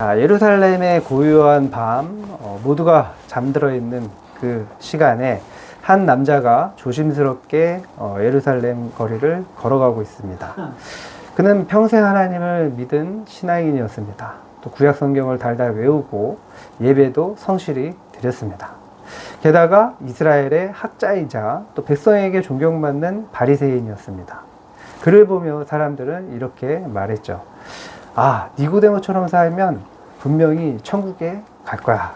예루살렘의 고요한 밤, 모두가 잠들어 있는 그 시간에 한 남자가 조심스럽게 예루살렘 거리를 걸어가고 있습니다. 그는 평생 하나님을 믿은 신앙인이었습니다. 또 구약 성경을 달달 외우고 예배도 성실히 드렸습니다. 게다가 이스라엘의 학자이자 또 백성에게 존경받는 바리새인이었습니다. 그를 보며 사람들은 이렇게 말했죠. 니고데모처럼 살면 분명히 천국에 갈 거야.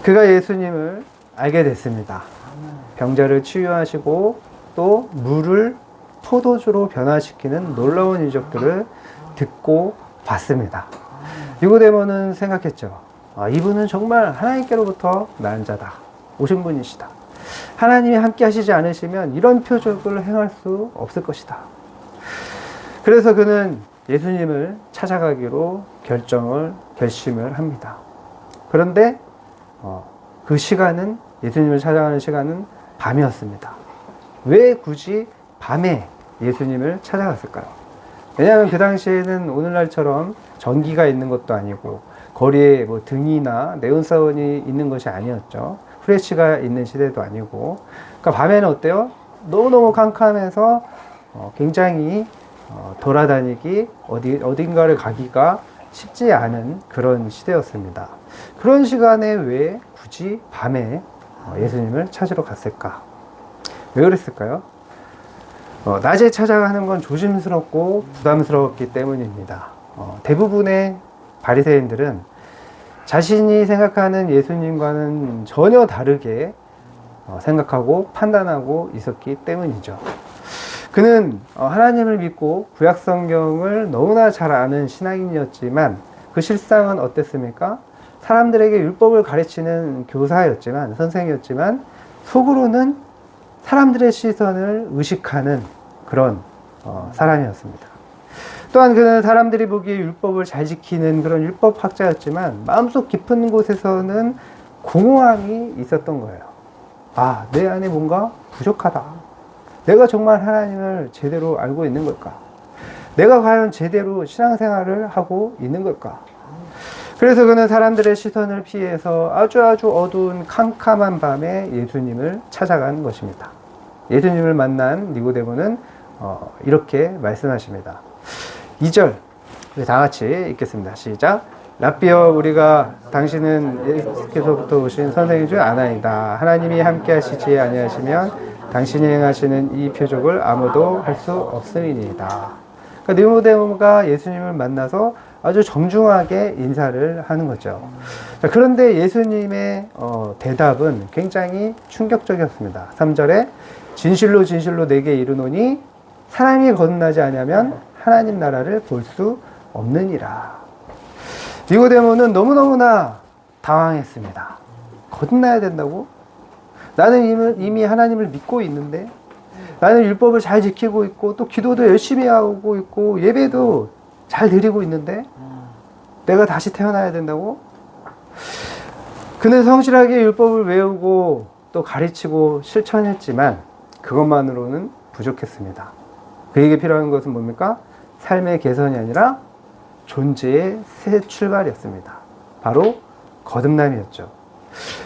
그가 예수님을 알게 됐습니다. 병자를 치유하시고 또 물을 포도주로 변화시키는 놀라운 이적들을 듣고 봤습니다. 니고데모는 생각했죠. 이분은 정말 하나님께로부터 난 자다. 오신 분이시다. 하나님이 함께 하시지 않으시면 이런 표적을 행할 수 없을 것이다. 그래서 그는 예수님을 찾아가기로 결심을 합니다. 그런데 그 시간은, 예수님을 찾아가는 시간은 밤이었습니다. 왜 굳이 밤에 예수님을 찾아갔을까요? 왜냐하면 그 당시에는 오늘날처럼 전기가 있는 것도 아니고 거리에 등이나 네온사원이 있는 것이 아니었죠. 후레쉬가 있는 시대도 아니고. 그러니까 밤에는 어때요? 너무너무 캄캄해서 굉장히 돌아다니기, 어딘가를 가기가 쉽지 않은 그런 시대였습니다. 그런 시간에 왜 굳이 밤에 예수님을 찾으러 갔을까? 왜 그랬을까요? 낮에 찾아가는 건 조심스럽고 부담스러웠기 때문입니다. 대부분의 바리새인들은 자신이 생각하는 예수님과는 전혀 다르게 생각하고 판단하고 있었기 때문이죠. 그는 하나님을 믿고 구약 성경을 너무나 잘 아는 신앙인이었지만 그 실상은 어땠습니까? 사람들에게 율법을 가르치는 교사였지만, 선생이었지만 속으로는 사람들의 시선을 의식하는 그런 사람이었습니다. 또한 그는 사람들이 보기에 율법을 잘 지키는 그런 율법학자였지만 마음속 깊은 곳에서는 공허함이 있었던 거예요. 내 안에 뭔가 부족하다. 내가 정말 하나님을 제대로 알고 있는 걸까? 내가 과연 제대로 신앙생활을 하고 있는 걸까? 그래서 그는 사람들의 시선을 피해서 아주 어두운 캄캄한 밤에 예수님을 찾아간 것입니다. 예수님을 만난 니고데모는 이렇게 말씀하십니다. 2절 우리 다 같이 읽겠습니다. 시작. 랍비여, 우리가 당신은 예수께서부터 오신 선생인 줄 아나이다. 하나님이 함께 하시지 아니하시면 당신이 행하시는 이 표적을 아무도 할 수 없음이니이다. 그러니까 니고데모가 예수님을 만나서 아주 정중하게 인사를 하는 거죠. 그런데 예수님의 대답은 굉장히 충격적이었습니다. 3절에 진실로 내게 이르노니 사람이 거듭나지 아니하면 하나님 나라를 볼 수 없느니라. 니고데모는 너무너무나 당황했습니다. 거듭나야 된다고? 나는 이미 하나님을 믿고 있는데, 나는 율법을 잘 지키고 있고 또 기도도 열심히 하고 있고 예배도 잘 드리고 있는데 내가 다시 태어나야 된다고? 그는 성실하게 율법을 외우고 또 가르치고 실천했지만 그것만으로는 부족했습니다. 그에게 필요한 것은 뭡니까? 삶의 개선이 아니라 존재의 새 출발이었습니다. 바로 거듭남이었죠.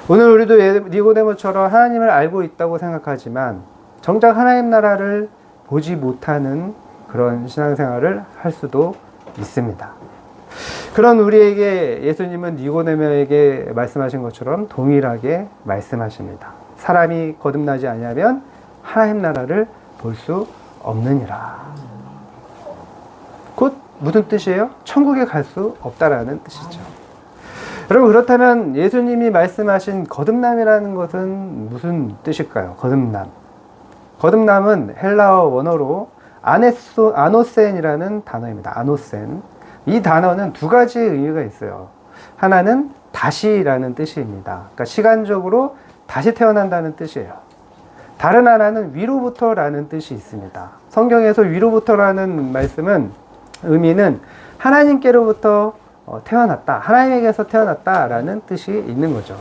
오늘 우리도 니고데모처럼 하나님을 알고 있다고 생각하지만 정작 하나님 나라를 보지 못하는 그런 신앙생활을 할 수도 있습니다. 그런 우리에게 예수님은 니고데모에게 말씀하신 것처럼 동일하게 말씀하십니다. 사람이 거듭나지 아니하면 하나님 나라를 볼 수 없느니라. 곧 무슨 뜻이에요? 천국에 갈 수 없다라는 뜻이죠. 여러분, 그렇다면 예수님이 말씀하신 거듭남이라는 것은 무슨 뜻일까요? 거듭남은 헬라어 원어로 아노센이라는 단어입니다. 아노센. 이 단어는 두 가지 의미가 있어요. 하나는 다시라는 뜻입니다. 그러니까 시간적으로 다시 태어난다는 뜻이에요. 다른 하나는 위로부터라는 뜻이 있습니다. 성경에서 위로부터라는 의미는 하나님께로부터 태어났다, 하나님에게서 태어났다라는 뜻이 있는 거죠.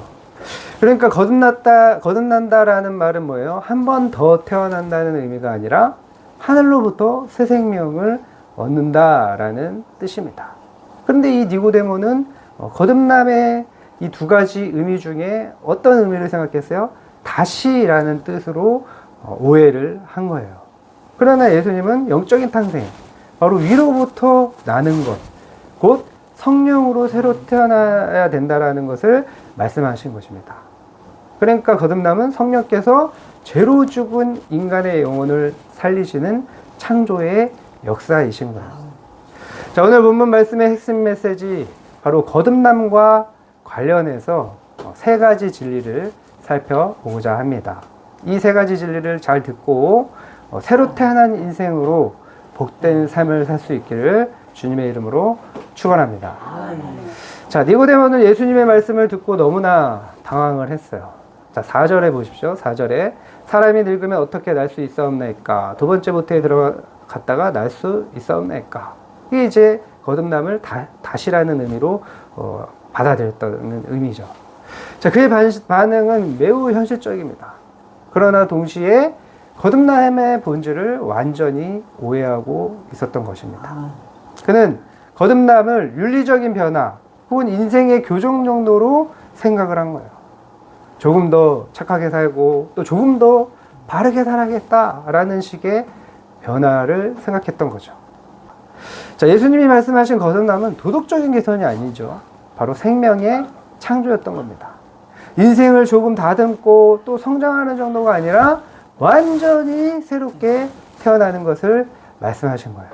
그러니까 거듭난다라는 말은 뭐예요? 한 번 더 태어난다는 의미가 아니라 하늘로부터 새 생명을 얻는다라는 뜻입니다. 그런데 이 니고데모는 거듭남의 이 두 가지 의미 중에 어떤 의미를 생각했어요? 다시라는 뜻으로 오해를 한 거예요. 그러나 예수님은 영적인 탄생, 바로 위로부터 나는 것, 곧 성령으로 새로 태어나야 된다라는 것을 말씀하신 것입니다. 그러니까 거듭남은 성령께서 죄로 죽은 인간의 영혼을 살리시는 창조의 역사이신 거예요. 자, 오늘 본문 말씀의 핵심 메시지, 바로 거듭남과 관련해서 세 가지 진리를 살펴보고자 합니다. 이 세 가지 진리를 잘 듣고 새로 태어난 인생으로 복된 삶을 살 수 있기를 주님의 이름으로 축원합니다. 자, 니고데모는 예수님의 말씀을 듣고 너무나 당황을 했어요. 자, 4절에 보십시오. 4절에 사람이 늙으면 어떻게 날 수 있사옵나이까? 두 번째 모태에 들어갔다가 날 수 있사옵나이까? 이게 이제 거듭남을 다시라는 의미로 받아들였다는 의미죠. 자, 그의 반응은 매우 현실적입니다. 그러나 동시에 거듭남의 본질을 완전히 오해하고 있었던 것입니다. 그는 거듭남을 윤리적인 변화 혹은 인생의 교정 정도로 생각을 한 거예요. 조금 더 착하게 살고 또 조금 더 바르게 살아야겠다라는 식의 변화를 생각했던 거죠. 자, 예수님이 말씀하신 거듭남은 도덕적인 개선이 아니죠. 바로 생명의 창조였던 겁니다. 인생을 조금 다듬고 또 성장하는 정도가 아니라 완전히 새롭게 태어나는 것을 말씀하신 거예요.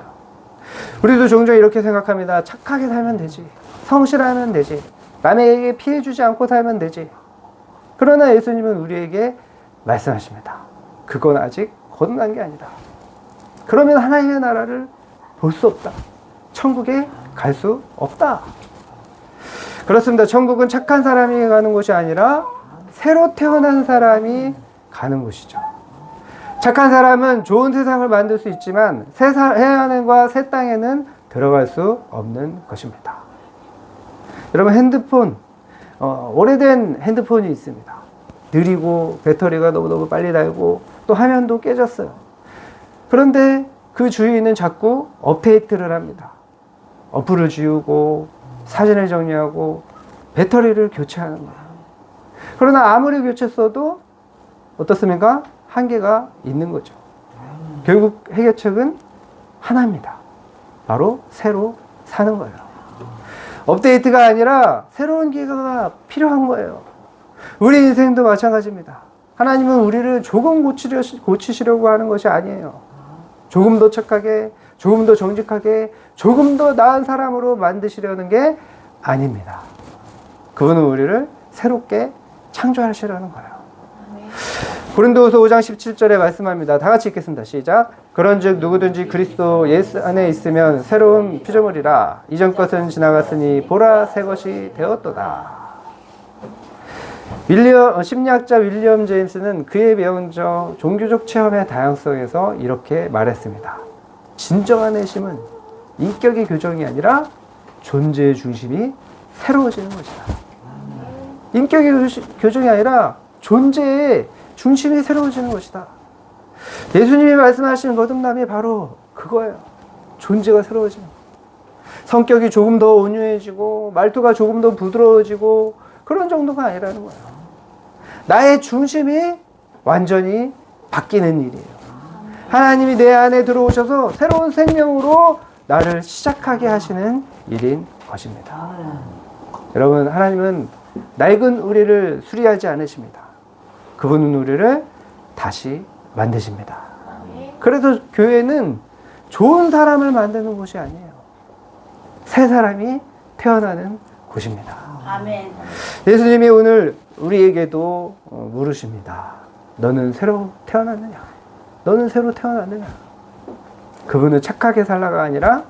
우리도 종종 이렇게 생각합니다. 착하게 살면 되지. 성실하면 되지. 남에게 피해 주지 않고 살면 되지. 그러나 예수님은 우리에게 말씀하십니다. 그건 아직 거듭난 게 아니다. 그러면 하나님의 나라를 볼 수 없다. 천국에 갈 수 없다. 그렇습니다. 천국은 착한 사람이 가는 곳이 아니라 새로 태어난 사람이 가는 곳이죠. 착한 사람은 좋은 세상을 만들 수 있지만 새 하늘과 새 땅에는 들어갈 수 없는 것입니다. 여러분, 핸드폰, 오래된 핸드폰이 있습니다. 느리고 배터리가 너무너무 빨리 닳고 또 화면도 깨졌어요. 그런데 그 주인은 자꾸 업데이트를 합니다. 어플을 지우고 사진을 정리하고 배터리를 교체하는 거예요. 그러나 아무리 교체했어도 어떻습니까? 한계가 있는 거죠. 결국 해결책은 하나입니다. 바로 새로 사는 거예요. 업데이트가 아니라 새로운 기회가 필요한 거예요. 우리 인생도 마찬가지입니다. 하나님은 우리를 조금 고치시려고 하는 것이 아니에요. 조금 더 착하게, 조금 더 정직하게, 조금 더 나은 사람으로 만드시려는 게 아닙니다. 그분은 우리를 새롭게 창조하시려는 거예요. 고린도후서 5장 17절에 말씀합니다. 다 같이 읽겠습니다. 시작. 그런즉 누구든지 그리스도 예수 안에 있으면 새로운 피조물이라. 이전 것은 지나갔으니 보라 새 것이 되었도다. 심리학자 윌리엄 제임스는 그의 명저 종교적 체험의 다양성에서 이렇게 말했습니다. 진정한 회심은 인격의 교정이 아니라 존재의 중심이 새로워지는 것이다. 인격의 교정이 아니라 존재의 중심이 새로워지는 것이다. 예수님이 말씀하시는 거듭남이 바로 그거예요. 존재가 새로워지는 것. 성격이 조금 더 온유해지고 말투가 조금 더 부드러워지고 그런 정도가 아니라는 거예요. 나의 중심이 완전히 바뀌는 일이에요. 하나님이 내 안에 들어오셔서 새로운 생명으로 나를 시작하게 하시는 일인 것입니다. 여러분, 하나님은 낡은 우리를 수리하지 않으십니다. 그분은 우리를 다시 만드십니다. 그래서 교회는 좋은 사람을 만드는 곳이 아니에요. 새 사람이 태어나는 곳입니다. 아멘. 예수님이 오늘 우리에게도 물으십니다. 너는 새로 태어났느냐? 너는 새로 태어났느냐? 그분은 착하게 살라가 아니라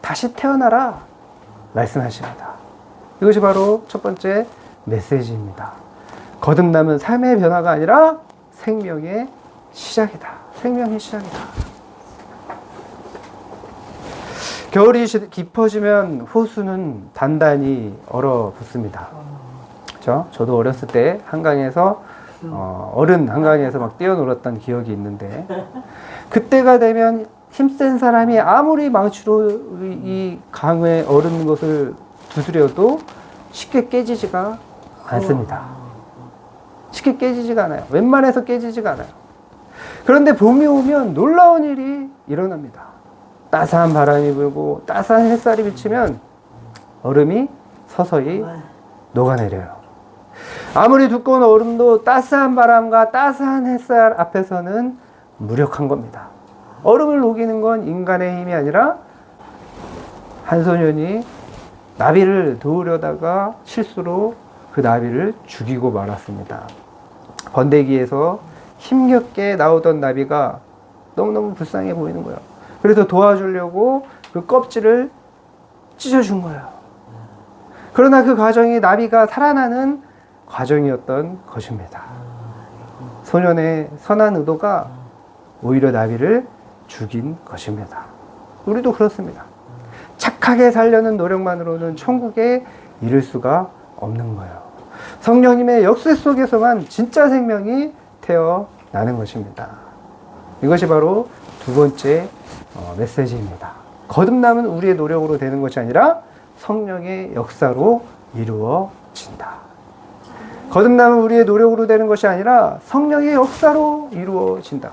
다시 태어나라 말씀하십니다. 이것이 바로 첫 번째 메시지입니다. 거듭남은 삶의 변화가 아니라 생명의 시작이다. 생명의 시작이다. 겨울이 깊어지면 호수는 단단히 얼어붙습니다. 그렇죠? 저도 어렸을 때 한강에서 어른 한강에서 막 뛰어놀았던 기억이 있는데 그때가 되면 힘센 사람이 아무리 망치로 이 강에 얼은 것을 두드려도 쉽게 깨지지가 않습니다. 쉽게 깨지지가 않아요. 웬만해서 깨지지가 않아요. 그런데 봄이 오면 놀라운 일이 일어납니다. 따스한 바람이 불고 따스한 햇살이 비치면 얼음이 서서히 녹아내려요. 아무리 두꺼운 얼음도 따스한 바람과 따스한 햇살 앞에서는 무력한 겁니다. 얼음을 녹이는 건 인간의 힘이 아니라 한 소년이 나비를 도우려다가 실수로 그 나비를 죽이고 말았습니다. 번데기에서 힘겹게 나오던 나비가 너무너무 불쌍해 보이는 거예요. 그래서 도와주려고 그 껍질을 찢어준 거예요. 그러나 그 과정이 나비가 살아나는 과정이었던 것입니다. 소년의 선한 의도가 오히려 나비를 죽인 것입니다. 우리도 그렇습니다. 착하게 살려는 노력만으로는 천국에 이를 수가 없는 거예요. 성령님의 역사 속에서만 진짜 생명이 태어나는 것입니다. 이것이 바로 두 번째 메시지입니다. 거듭남은 우리의 노력으로 되는 것이 아니라 성령의 역사로 이루어진다. 거듭남은 우리의 노력으로 되는 것이 아니라 성령의 역사로 이루어진다.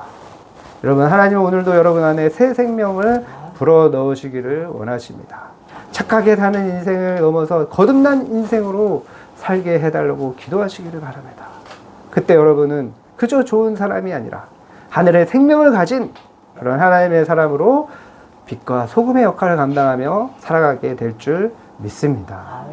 여러분, 하나님은 오늘도 여러분 안에 새 생명을 불어넣으시기를 원하십니다. 착하게 사는 인생을 넘어서 거듭난 인생으로 살게 해달라고 기도하시기를 바랍니다. 그때 여러분은 그저 좋은 사람이 아니라 하늘의 생명을 가진 그런 하나님의 사람으로 빛과 소금의 역할을 감당하며 살아가게 될 줄 믿습니다.